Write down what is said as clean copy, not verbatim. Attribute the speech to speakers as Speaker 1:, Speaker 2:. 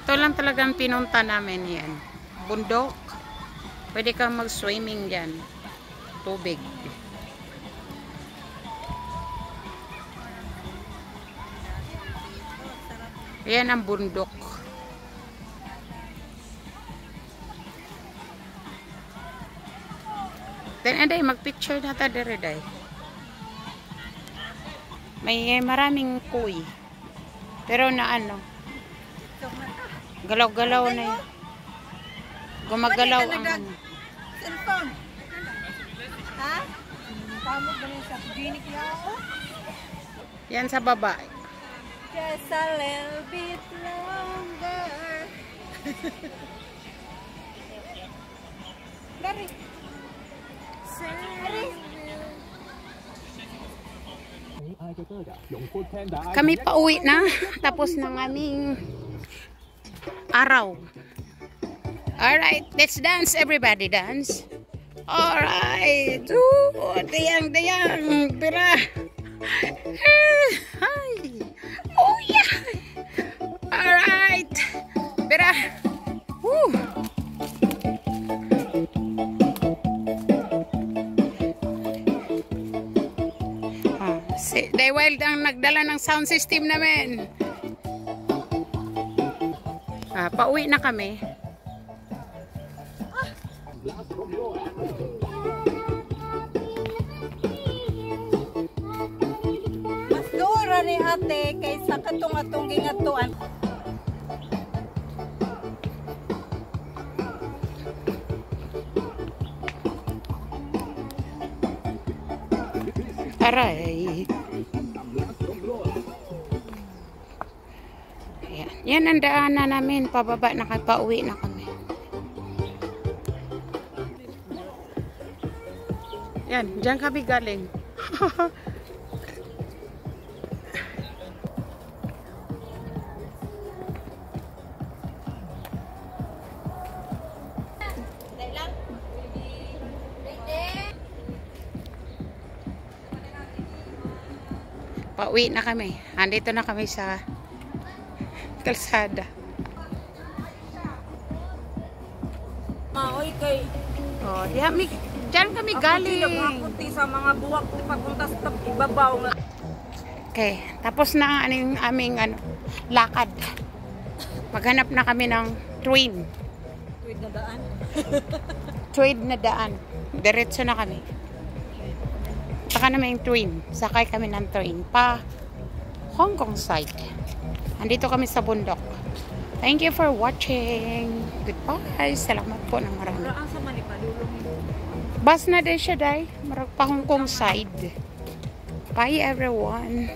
Speaker 1: Ito lang talagang pinunta namin yan. Bundok. Pwede kang mag-swimming dyan. Tubig. Yan ang bundok. Then, anday, mag-picture na ta dire, day. May maraming kuy. Pero na ano, galaw-galaw na yun. Gumagalaw ang ano.
Speaker 2: Cellphone. Ha? Tamo ba niya sa ginik niya ako?
Speaker 1: Yan sa baba.
Speaker 2: Just a little bit longer. Dari.
Speaker 1: Kami pauwi na. Tapos ng aming araw. Alright, let's dance. Everybody dance. Alright. Ooh, dayang. Pira. Hi. Oh yeah. Alright. Pira. Woo. Si Wild ang nagdala ng sound system namin. Pauwi na kami.
Speaker 2: Mas dura ni ate kaysa katong-atong gingatuan.
Speaker 1: Aray. Ayan. Yan ang daanan namin. Pababa na kami. Pauwi na kami. Yan. Diyan kami galing. Pauwi na kami. Andito na kami sa kalsada.
Speaker 2: Maoy kay
Speaker 1: Oh, diyan kami galing.
Speaker 2: Naghapunti sa mga buwak papunta sa ibabaw.
Speaker 1: Okay, tapos na ang aming lakad. Maghanap na kami ng twin.
Speaker 2: Tuwid na daan.
Speaker 1: Twin na daan. Diretso na kami. Saka naman yung twin. Sakay kami ng train pa Hong Kong side. Andito kami sa bundok. Thank you for watching. Goodbye. Salamat po ng marami. Bus na din siya, day. Marag pa Hong Kong side. Bye everyone.